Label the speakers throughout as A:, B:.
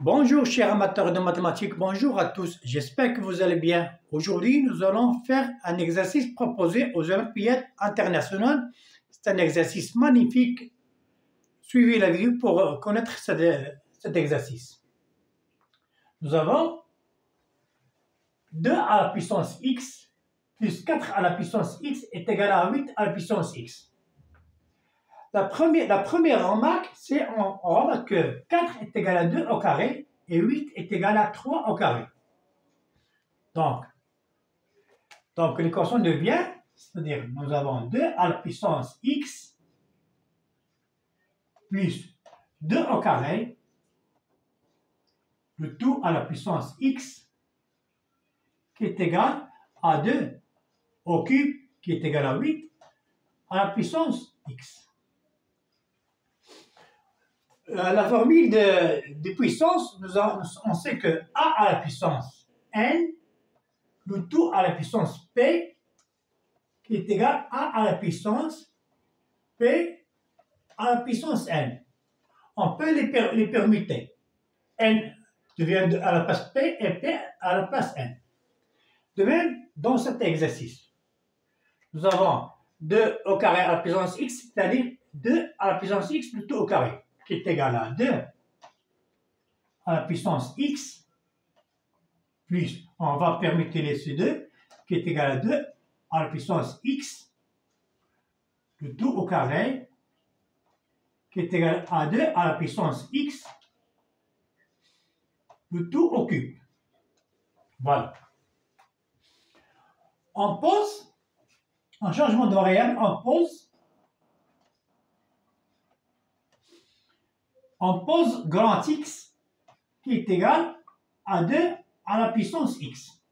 A: Bonjour chers amateurs de mathématiques, bonjour à tous, j'espère que vous allez bien. Aujourd'hui, nous allons faire un exercice proposé aux Olympiades internationales. C'est un exercice magnifique. Suivez la vidéo pour connaître cet exercice. Nous avons 2 à la puissance x plus 4 à la puissance x est égal à 8 à la puissance x. La première remarque, c'est on remarque que 4 est égal à 2 au carré et 8 est égal à 3 au carré. Donc l'équation devient, c'est-à-dire nous avons 2 à la puissance x plus 2 au carré, le tout à la puissance x qui est égal à 2 au cube qui est égal à 8 à la puissance x. La formule de puissance, on sait que a à la puissance n, le tout à la puissance p, qui est égal à a à la puissance p à la puissance n. On peut les permuter. N devient à la place p et p à la place n. De même, dans cet exercice, nous avons 2 au carré à la puissance x, c'est-à-dire 2 à la puissance x, le tout au carré, qui est égal à 2 à la puissance x, plus, on va permuter ces deux, qui est égal à 2 à la puissance x, le tout au carré, qui est égal à 2 à la puissance x, le tout au cube. Voilà. On pose, en changement de variable, on pose grand X qui est égal à 2 à la puissance X.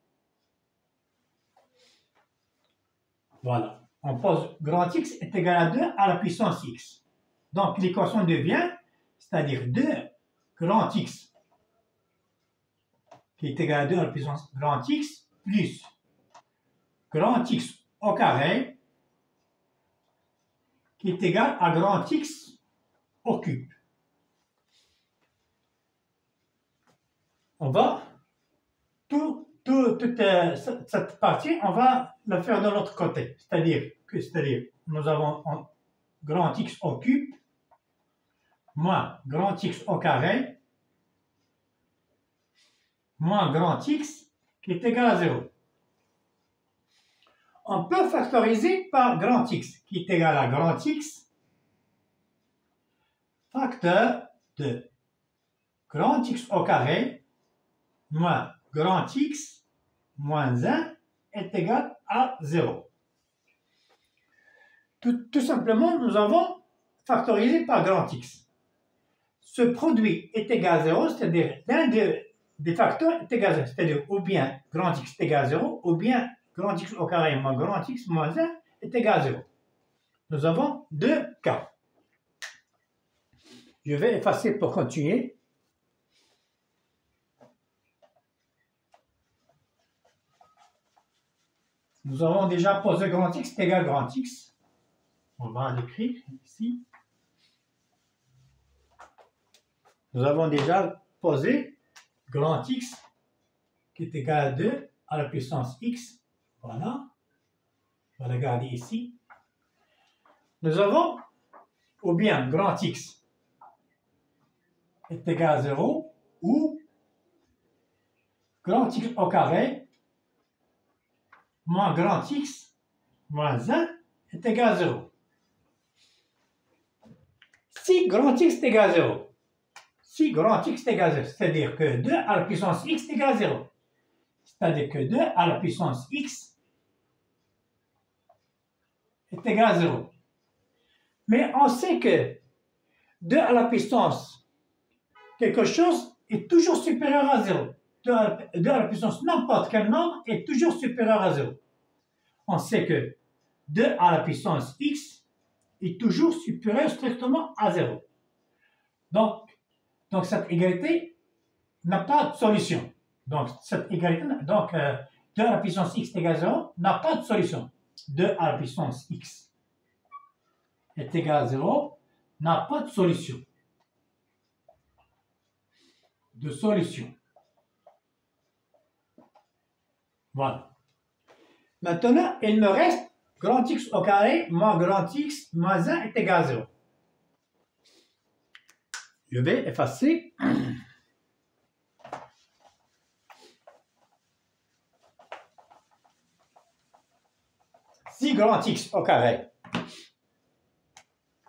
A: Voilà. On pose grand X est égal à 2 à la puissance X. Donc l'équation devient, c'est-à-dire 2 grand X qui est égal à 2 à la puissance grand X plus grand X au carré qui est égal à grand X au cube. On va, toute cette partie, on va la faire de l'autre côté. C'est-à-dire, nous avons grand X au cube moins grand X au carré moins grand X qui est égal à 0. On peut factoriser par grand X qui est égal à grand X facteur de grand X au carré moins grand X moins 1 est égal à 0. Tout simplement, nous avons factorisé par grand X. Ce produit est égal à 0, c'est-à-dire l'un des facteurs est égal à 0, c'est-à-dire ou bien grand X est égal à 0, ou bien grand X au carré moins grand X moins 1 est égal à 0. Nous avons deux cas. Je vais effacer pour continuer. Nous avons déjà posé grand X est égal à grand X. On va l'écrire ici. Nous avons déjà posé grand X qui est égal à 2 à la puissance X. Voilà. On va le garder ici. Nous avons ou bien grand X est égal à 0 ou grand X au carré moins grand X moins 1 est égal à 0. Si grand X est égal à 0, si grand X est égal à 0, c'est-à-dire que 2 à la puissance X est égal à 0. C'est-à-dire que 2 à la puissance X est égal à 0. Mais on sait que 2 à la puissance quelque chose est toujours supérieur à 0. 2 à la puissance n'importe quel nombre est toujours supérieur à 0. On sait que 2 à la puissance X est toujours supérieur strictement à 0. Donc cette égalité n'a pas de solution. Donc, cette égalité, 2 à la puissance x est égal à 0 n'a pas de solution. 2 à la puissance x est égal à 0 n'a pas de solution. de solution. Voilà. Maintenant, il me reste grand X au carré moins grand X moins 1 est égal à 0. Je vais effacer. Si grand X au carré,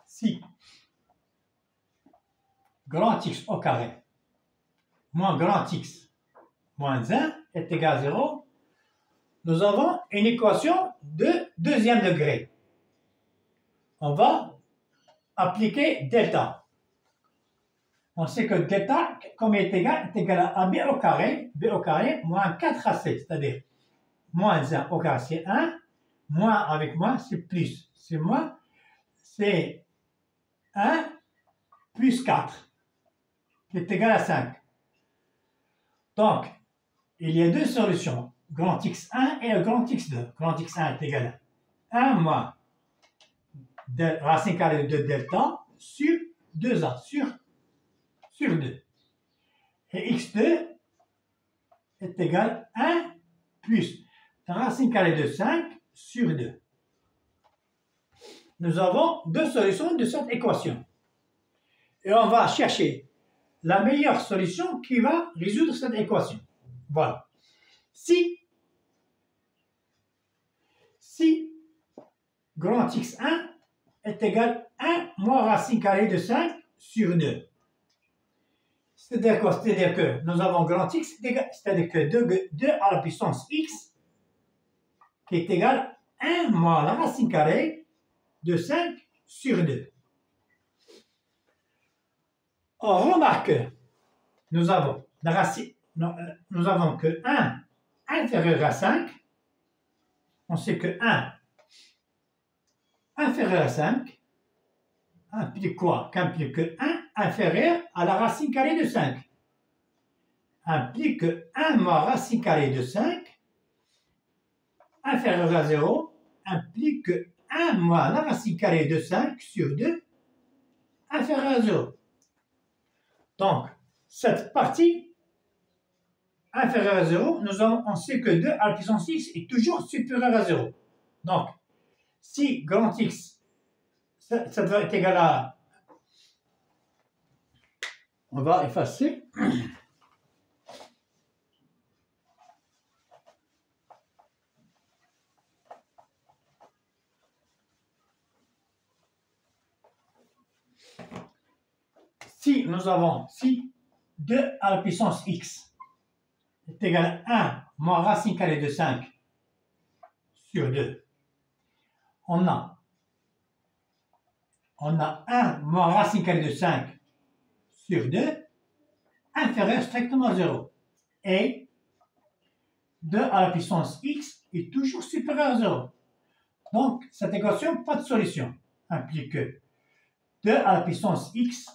A: si grand X au carré moins grand X moins 1 est égal à 0, nous avons une équation de deuxième degré. On va appliquer delta. On sait que delta, comme il est égal à b au carré moins 4ac, c'est-à-dire moins 1 au carré, c'est 1, moins avec moins, c'est plus, c'est moins, c'est 1 plus 4, qui est égal à 5. Donc, il y a deux solutions, grand x1 et grand x2. Grand x1 est égal à 1 moins racine carrée de delta sur 2a, sur 2. Et x2 est égal à 1 plus racine carrée de 5 sur 2. Nous avons deux solutions de cette équation. Et on va chercher la meilleure solution qui va résoudre cette équation. Voilà. Si grand x1 est égal à 1 moins racine carrée de 5 sur 2. C'est-à-dire quoi? C'est-à-dire que nous avons grand x, c'est-à-dire que 2 à la puissance x, qui est égal à 1 moins la racine carrée de 5 sur 2. On remarque que nous avons la racine, nous avons que 1 inférieur à 5. On sait que 1 inférieur à 5 implique quoi? Qu'implique que 1 inférieur à la racine carrée de 5. Implique que 1 moins racine carrée de 5 inférieur à 0 implique que 1 moins la racine carrée de 5 sur 2 inférieur à 0. Donc, cette partie inférieure à 0, on sait que 2 à la puissance x est toujours supérieur à 0. Donc, si grand x, ça doit être égal à... On va effacer. Si nous avons, si 2 à la puissance x est égal à 1 moins racine carrée de 5 sur 2, on a 1 moins racine carrée de 5 sur 2 inférieur strictement à 0. Et 2 à la puissance x est toujours supérieur à 0. Donc, cette équation, pas de solution. Implique que 2 à la puissance x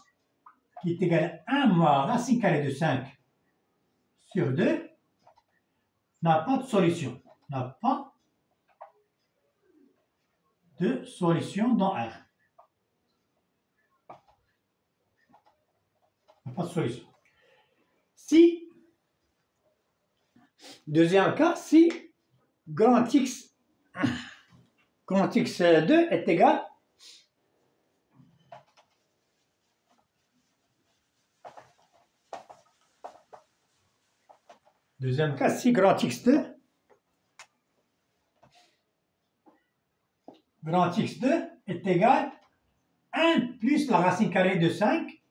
A: qui est égal à 1 moins racine carrée de 5 sur 2 n'a pas de solution. N'a pas de solution dans R. N'a pas de solution. Si, deuxième cas, si grand x2 est égal deuxième cas, si grand x2 est égal à 1 plus la racine carrée de 5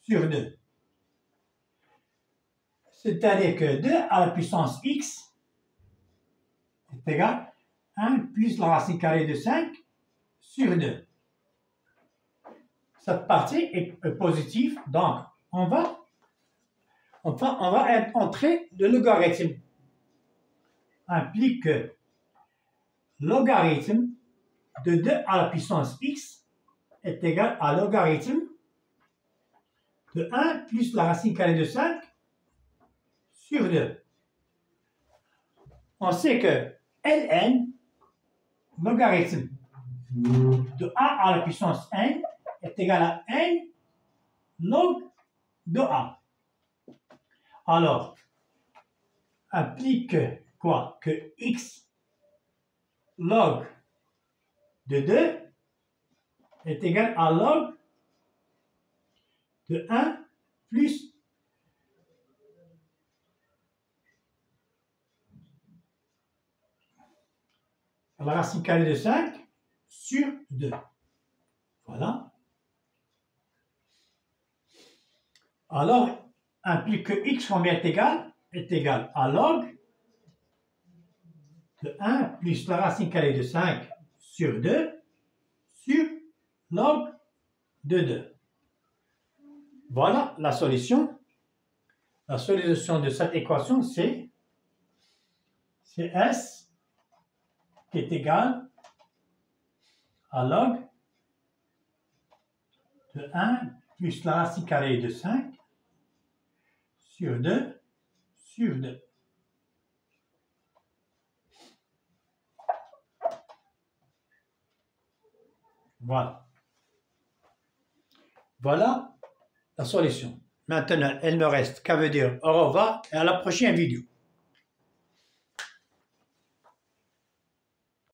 A: sur 2. C'est-à-dire que 2 à la puissance x est égal à 1 plus la racine carrée de 5 sur 2. Cette partie est positive, donc on va entrer le logarithme. Implique que logarithme de 2 à la puissance x est égal à logarithme de 1 plus la racine carrée de 5 sur 2. On sait que ln, logarithme de a à la puissance n, est égal à n log de a. Alors, implique quoi? Que x log de 2 est égal à log de 1 plus la racine carrée de 5 sur 2. Voilà. Alors, implique que x combien est égal à log de 1 plus la racine carrée de 5 sur 2 sur log de 2. Voilà la solution. La solution de cette équation, c'est S qui est égal à log de 1 plus la racine carrée de 5 sur 2 sur 2. Voilà. Voilà la solution. Maintenant, il me reste qu'à vous dire au revoir et à la prochaine vidéo.